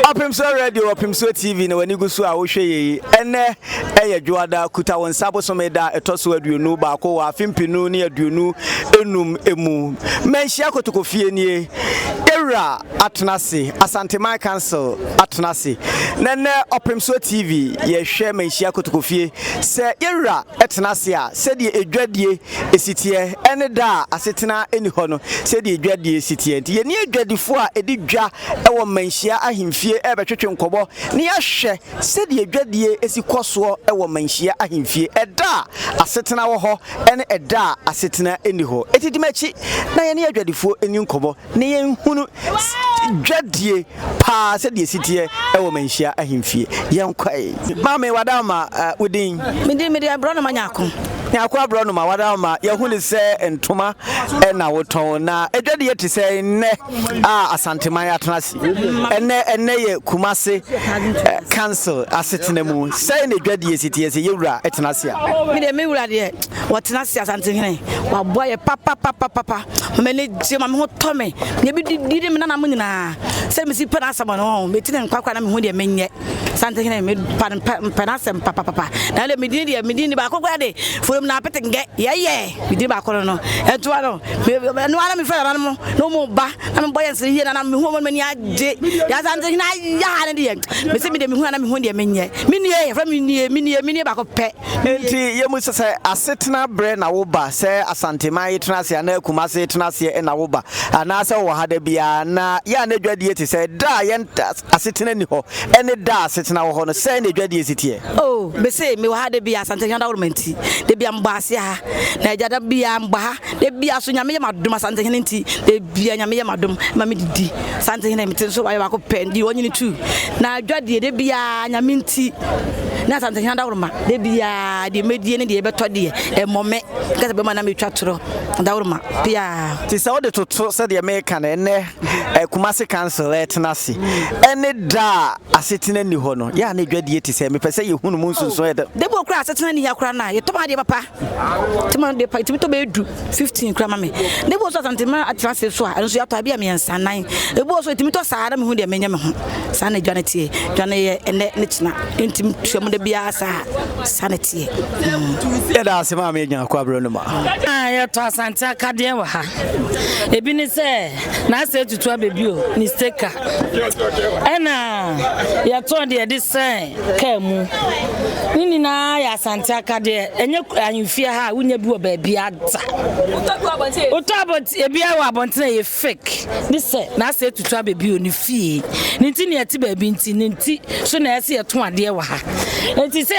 Opemsuo radio, Opemsuo TV, na wani gusu a wohwe yi. Ene dwada kuta won sabo so meda etoso aduonu ba ko wa fimpinu ne aduonu enum emu. Manhyia kotokofie nie. Era atnase, Asante My Council atnase. Nene Opemsuo TV ye hwe Manhyia kotokofie se era etnase a se de edwadie esitie ene da asetena eni ho no se de edwadie esitie nti ye ne edwadifo a edi dwa ewo Manhyia ahemfie ebetwetwe nkobo ne ya hwe se de edwadie esi koso ewo Manhyia ahemfie eda asetena wo ho ene eda asetena eni ho etidimachi na ye ne edwadifo eni nkobo ne ye hunu dwadie pa se de esitie ewo Manhyia ahemfie ye nkwai mama wadama udin mede abro no manyako ya kwa bro no ma wada ma ya huni se entoma na woton na edwade ye te se ne Asante My atnase ene ye Kumase council asetena mu se ne edwade ye sitie se yewura etnase a me wura de wotnase Asante hene wa boye papa me ne je ma me ho to me ne bi di me na mo nyina se me si pa na asama no me ti ne kwakwa na me ho de menye Asante hene me pa na asem papa na le me di ba kwakwa de na petenge ye bidi ba kono no eto ano no ana me fera no mo ba na me boye nsiri na me hu mo mani age ya Asante na ya na de me se me de me hu na me hu de menye me nie ye fra me nie ba ko pe enti ye mu se asetena bre na wo ba se Asante My etnase na Kumase etnase na wo ba ana se wo hada bia na ya na dwade te se da ye asetena ni ho ene da asetena wo ho no se na dwade sitie oh be se me wo hada bia Asante na government de bia mbasia na jada bia mba de bia so nyame madum Asante hene nti de bia nyame madum ma me didi Asante hene meten so ba ko pendi wonyini tu na dwade de bia nyame nti na Asante hene dawroma de bia de medie ne de beto de emome kase be ma na metwa toro dawroma bia ti se wo de toto se de me kan ene Kumase council etnase ene da asetena ni ho no ya na dwade ti se me pese ye hunu mu nsunso ye de bo kra asetena ni ya kra na ye to ma de papa timo de pa timo to be du 15 kra ma me de bo so Asante My atnase so a enso ya to bia me nsanan e bo so timo to saara me hu de menye me ho sa na dwane tie dwane ye ene ne china entim twam de bia sa na tie ya da se ma me nya kwa bro no ma ya to Asante akade wa ha ebi ni se na se tutu abebio ni steka ena ya to de se ka mu nini na ya Asante akade enye ahemfie ha wunya bi wo ba bia ata utobot ebia wa abonte ye fake ni se na se tutu abebio ni fie ni nti ne ati ba bi nti so na ese ye to ade wa ha enti se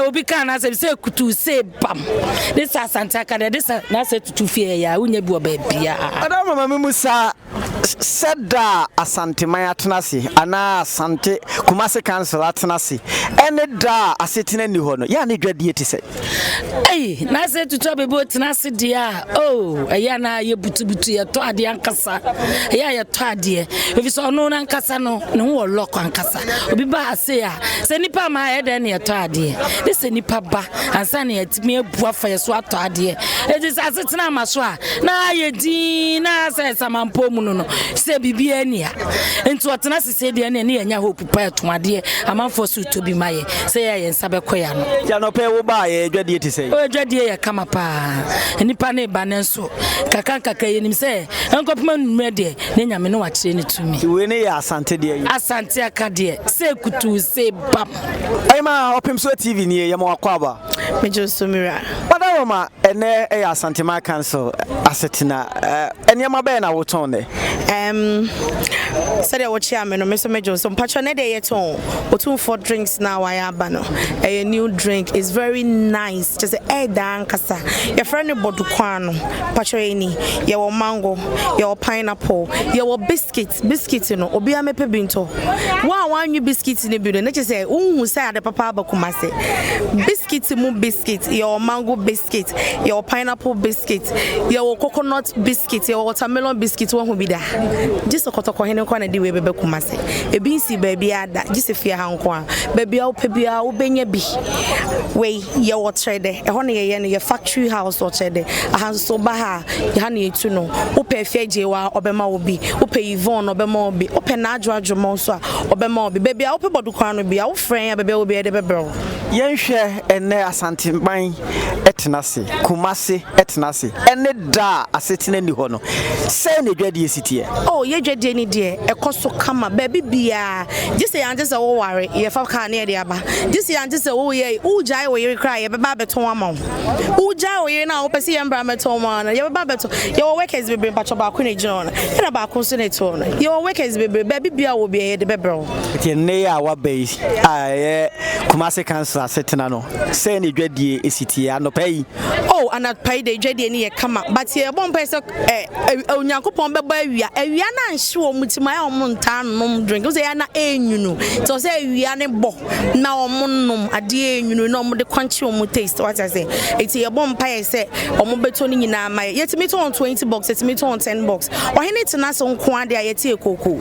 obi kan na se kutu se bam ni se Asante akade de se na se tutu fie ya wunya bi wo ba bia adama mama musa seda Asante My atnase ana Asante Kumase council atnase ene da asetena ni ho no ya na dwade ti se na se tutu abebo atnase dia eya na ye butubutu ye to ade ankasa eya ye to ade efi so no na ankasa no ne ho lokọ ankasa obi ba ase ya se nipa ma ye de ne ye to ade de se nipa ba ansa ne yetimi ebu afa ye so ato ade edi se asetena amaso a na ye din na se samampo mu no se bibia ania enti otena se de ne ye nya hope pa eto ade amanfo so to bi maye se ye nsa be koya no ya no pe wo ba ye dwade ti se dwade ye kama pa nipa ne ba ne so kaka yenim se enkopema nume de ne nyame no wakire ne tumi we ne ya Asante de yi Asante akade se kutu se bam ma Opemsuo TV ni ye ma wakwa ba mejo somira wada ma ene ya Asante My council asetena ene ma be na woton ne said what chairman no mejo so patron ne de yeton otum for drinks now aba no a new drink is very nice just a dan kasa your friend bodu kwano patron ni ye wo mango ye wo pineapple ye wo biscuit no obi amepe binto wan you biscuit ni bi no na che say unhu say ade papa aba Kumase biscuit mu biscuit ye wo mango biscuit biscuit, your pineapple biscuit, your coconut biscuit, your watermelon biscuit, one will be there. Just a kotoko hene kwana di we bebe kumase. E binsi baby ada, just a fear hankwa. Baby au pebia au benye bi. We your water de. E hone ye your factory house water de. A hands so baha, yani tuno. Upe feje wa obema obi. Upe Yvonne obema obi. Upe najwa jumonso obema obi. Baby au pe bodu kwano bi. Au friend baby obi de bebe. Yenhwe ene asantemban etenase kumase etenase ene da asetena ni ho no se na dwade esitie oh ye dwade ni de ekoso kama baby bia gise yan gise wo ware ye fa ka na de aba gise yan gise wo ye ujai wo ye cry ye beba beton ama ujai wo ye na wo pese ye mbra meton ma na ye beba beton ye wo workers be pacho ba ko ne jona na ba ko so ne to no ye wo workers be baby bia wo bia ye de bebro tie ne ya wa bai ye kumase cancer asetena no se na dwade esitie anopai oh anapai de dwade ni ye kama but ye bon pese onyankopon beba awia na nhye wo mutima ya wo nta nom drink so ya na enyunu so say awia ne bo na wo nom ade enyunu na wo de kwanche wo taste what I say eti ye bon pa ye say wo beto ni nyina ma yetimi to on 20 box yetimi to on 10 box o hene tena so nko ade ayeti ekoko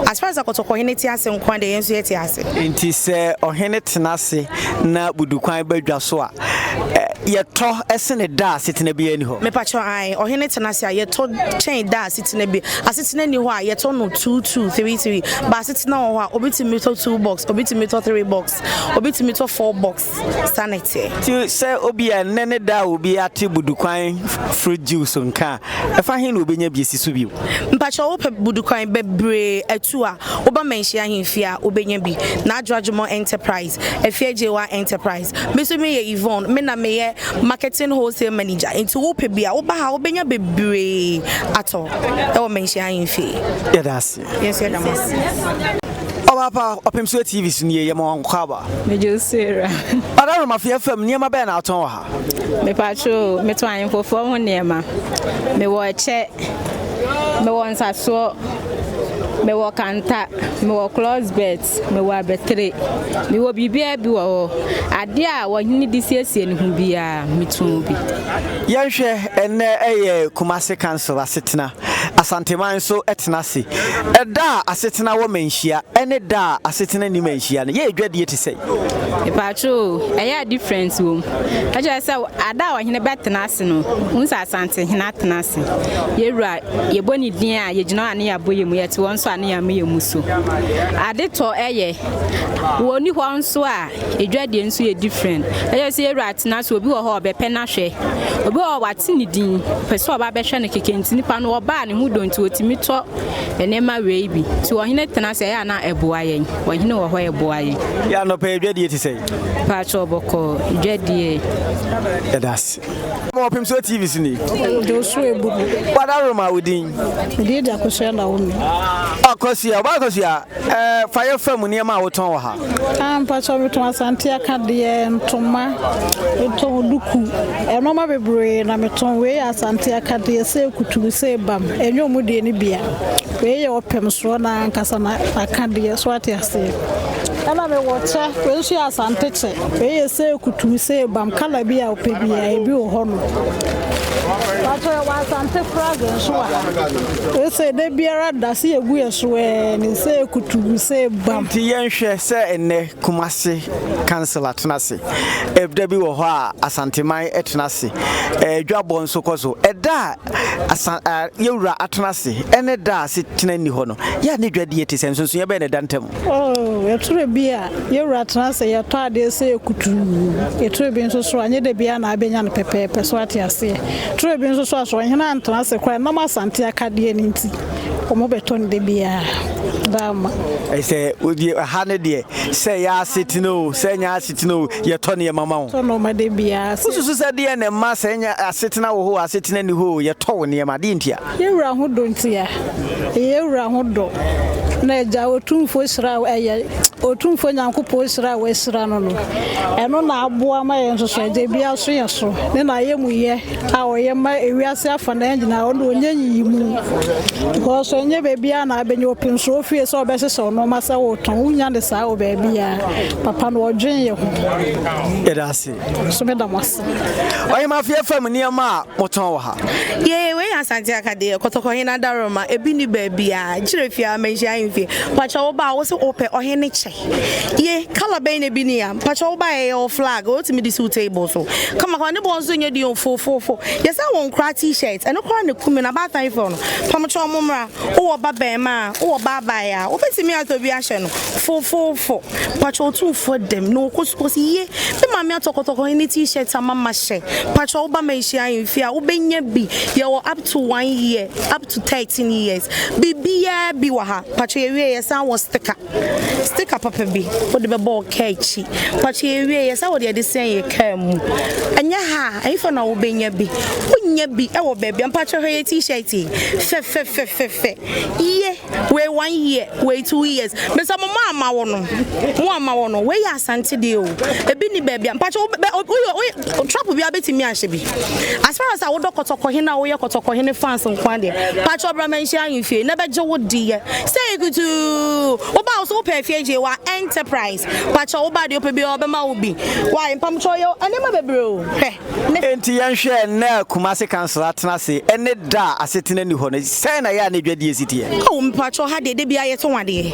as far as akotoko hene ti ase nko ade yenso yeti ase enti se o hene tena se na budukwan badwa so a yeto esene da setena bi ani ho me pacho ai o hene tena se yeto chain da setena bi asetena ni ho a yeto no 2233 ba setena ho a obitimi to 2 box obitimi to 3 box obitimi to 4 box sanity ti se obi anene da obi ate budukwan fruit juice nka efa hin no obenya bi esisu bi mpacho wo pe budukwan bebre atu a oba menhia hemfia obenya bi na adwoadwomo enterprise efiejewa enterprise meso me ye Yvonne me na me ye marketing wholesale manager into wo pe bia wo ba ha obenya bebre ato e wo menhia hemfia yeah that's yes Papa Opemsuo TV suni ye mo kwaba me Josera Adaro mafia fam niema be na aton ha me pacho me to an fofo ho niema me wo eche me wo nsaso me wo kanta me wo close beds me wo abetre me wo bibia bi wo ade a wo hini disiesie ne hu bia metu bi yenhwe ene eye kumase council asetena asanteman so etenase eda asetena wo manhia ene da asetena ni manhia ne ye adwade eti sei e pacho eya difference wo aja say ada wo hini betenase no unsa asante hina tenase yewura ye boni din a ye gina ane aboye mu yete won so ane ya me yemuso ade to eye woni ho nso a edwade nso ye different aja say yewura tenase obi wo ho obepe na hwe obi wo wate ni din peso oba be hwe ne kekenti nipa no oba ne hu donti otimi to enema we bi ti wo hine tenase ya na eboa yen wo hine wo ho eboa yen ya no pe edwade eti sei pacho boko edwade das mo Opemsuo TV sini Joshua ebu Wadaro ma wudin di da kosia na womi akosia ba kosia fire fam niema woton wo ha pacho beton asante aka de ntoma beton duku enoma bebre na meton we asante aka de se kutu se bam enyo mu de ni bia we ye Opemsuo na nkasa na aka de so ate ase ana me wocha we so asante che we ye se kutu se bam kala bia opebia ebi wo ho no pacho wa asante fragrance so we se de biara da se egu yeso ni se kutu se bam ti yenhwe se ene kumase council atenase ebda bi wo ho a asanteman etenase dwabon so koso eda yewura atenase ene da se tenani ho no ya ne dwade yeti senso ye be ne dantem oh yeture bia yewura atenase ye to ade se kutu yeture bi nso so anye de bia na abenya no pepepe so ate ase ture bi nso so aso hena atenase kwa na ma asante akade ni nti omo beton de bia dama I say odi hane de say ya sitino say nya sitino ye to ne mama wo to no ma de bia susu se de ne ma say nya asetina wo ho asetina ni ho ye to wo ne ma de ntia yewura ho do ntia yewura ho do na ja otumfo sira eye otumfo nyankopo sira we sira no no eno na aboa ma ye nso so je bia so ye so ne na ye muye a oye ma ewiase afa na engina o no onyanyi mu because onye bebia na abenye Opemsuo fie so obese so no masa wo ton unya de sa o bebia papa no odwen ye ho Edasi so me da masa oye ma fie fam niam moton wo ha ye we asante akade kotoko hina daroma ebi ni bebia girefia Manhyia Infie pacha wo ba wo se ope ohene che ye kala be na bi ni ya pacha wo ba ye flag o ti me di table so kama kwa ne bonzo nye di fo yes I won cra t-shirt and no kwa ne kumi na ba tan fo no pamocho momra wo ba be ma wo ba ba ya wo betimi atobi ahye no fo pacha o tu for dem no koskosi ye be ma me atokotoko ni t-shirt amama hye pacha wo ba Manhyia Infie a wo benya bi ye wo up to 1 year up to 13 years bibia bi wa ha pacha ye wie yes I was sticker papa bi wo de be ball kechi pacha ye wie yes I wo de sen ye kam anya ha ifo na wo benya bi wonya bi e wo bebia pacha he t-shirt fe ye we 1 year we 2 years me some ama wo no we ya asante de o ebi ni bebia pacha trap bi abetimi ahye bi as far as I wo dokotoko he na wo ye kotoko he ne fans nkwan de pacha bra Manhyia Infie na beje wo di say kutu wo ba so pe fie je wa enterprise pacha wo ba de opebi obema wo bi wa impamcho yo anema bebre o enti yanhwe na Kumasi council atenase ene da asetena ni ho no say na ya na dwadi esitie o mpacho ha de bia ye to wade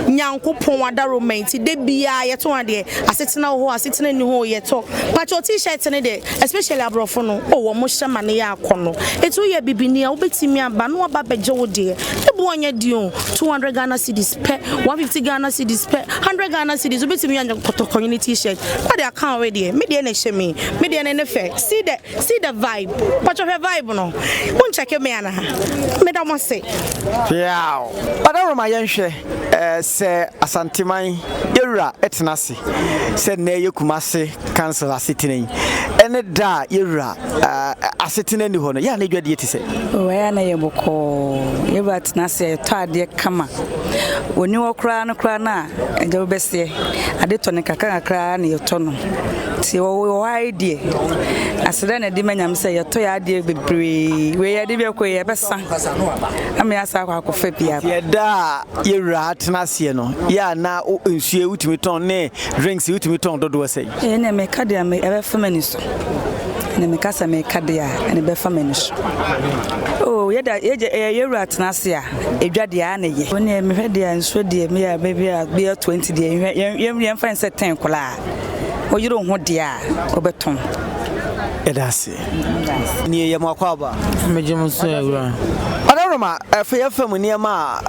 nyankopon wada romance de bia ye to wade asetena ho asetena ni ho ye to pacho t-shirt ne de especially abrofo no o wo mo hyema ne ya akono etu ye bibini a wo betimi aba no aba beje wo de e bu onye di o 200 Ghana cedis per 150 Ghana cedis per 100 Ghana cedis wo betimi anya community t-shirt kwa de account we de me de na hye me de na ne fe see the vibe pacho her vibe no won check me ana me da mo say yeah padaro ma yenhwe se asanteman yewura etenase se na ye Kumasi council asetena ene da yewura asetena ni ho no ya na dwade yeti se o ya na ye boko yewura tenase to ade kama oni wo kra na eje obese ade to ne kakra na ye to no ti wo idea aseda na di manyam se ye to ya ade bebre we ya de be ko ye besa am ya sa kwa kofa bia ye da yewura tenase no ya na nsue utimi ton ne drinks utimi ton dodo se na me ka de me ebe famani so na me kasa me ka de a na be famani so oh ye da yewura tenase a edwade a na ye woni me hwede a nso de me ya baby a be 20 de ye fan se 10 kola oyiro ho de a obeton edase ni ye makwaba mejemuso yewura Roma for your family near ma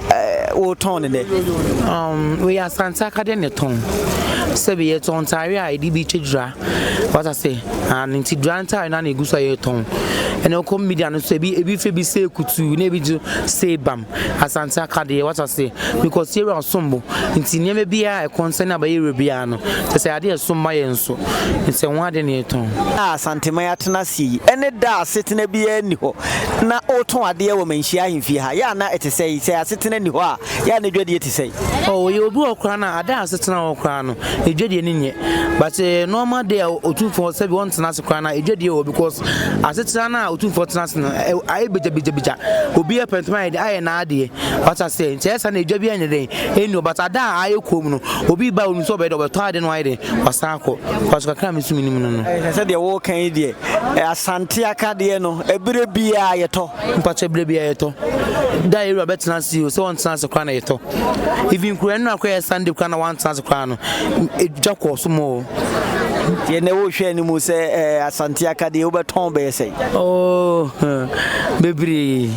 or ton in it. We are Santa Cadena ton. Sebi ye ton tari I DB Chidra. What I say, and in Tidranta and Annie Gusa ye ton. And I'll come median and say be say kutu, never do say bam. As Santa Cadena, what I say, because here are sombo. It's never be a concern about Eurobiano. To say I did some my enso. It's a one in ton. Ah, Santa Maya Tanasi, and it does sitting a be any ho. Na auto idea woman she Infie ya na ete say asitene ni ho a ya na dwade ete say oh you obi okra na ada asetena okra no edwade ni nye but normal day otunfo say want na sekra na edwade o because asetena na otunfo tena se no ai beja obi e pentma ai na ade what I say ntia na edwabi anye den enu but ada ai kom no obi ba onu so be do beto ade no ai den wasako because kakra me sumi ni no no say de wo kan de asante aka de no ebire bia yeto mpache ebire bia yeto da area betina see so want chance kra na yeto even kura no akwa Sunday kra na want chance kra no edwa ko so mo ye ne wo hwe ni mu se asante aka de wo beton be say oh bebri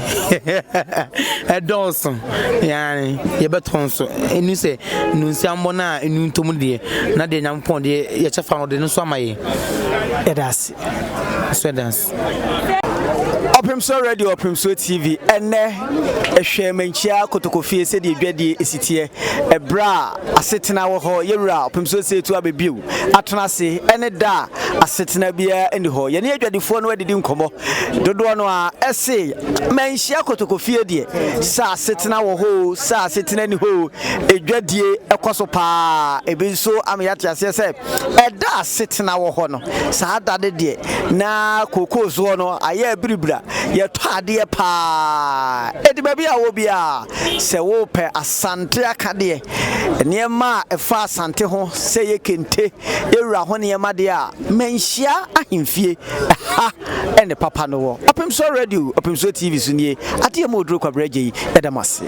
edonso yani ye beton so enu se nu nsiambo na enu ntom de na de nyampon de ye chefa no de no so amaye edasi so dance Opemsuo Radio, Opemsuo TV, ene ehwe manchia kotokofie se de dwade esitie ebra asetena wo ho yewura Opemsuo se tu abebiu atena se ene da asetena bia eni ho ye ne adwadefo no adidi nkomo dodo no a ese manchia kotokofie de sa asetena wo ho sa asetena ni ho edwadie ekoso pa ebenso amyate ase se eda asetena wo ho no sa adade de na kokozo no aye bribra ye tade pa edi baby a wo bia se wo pe asante akade niema efa asante ho se ye kente ewura ho niema de a manhia ahemfie ha ene papa no wo Opemsuo Radio Opemsuo TV sunie ade mo dro kwabreje yi edamase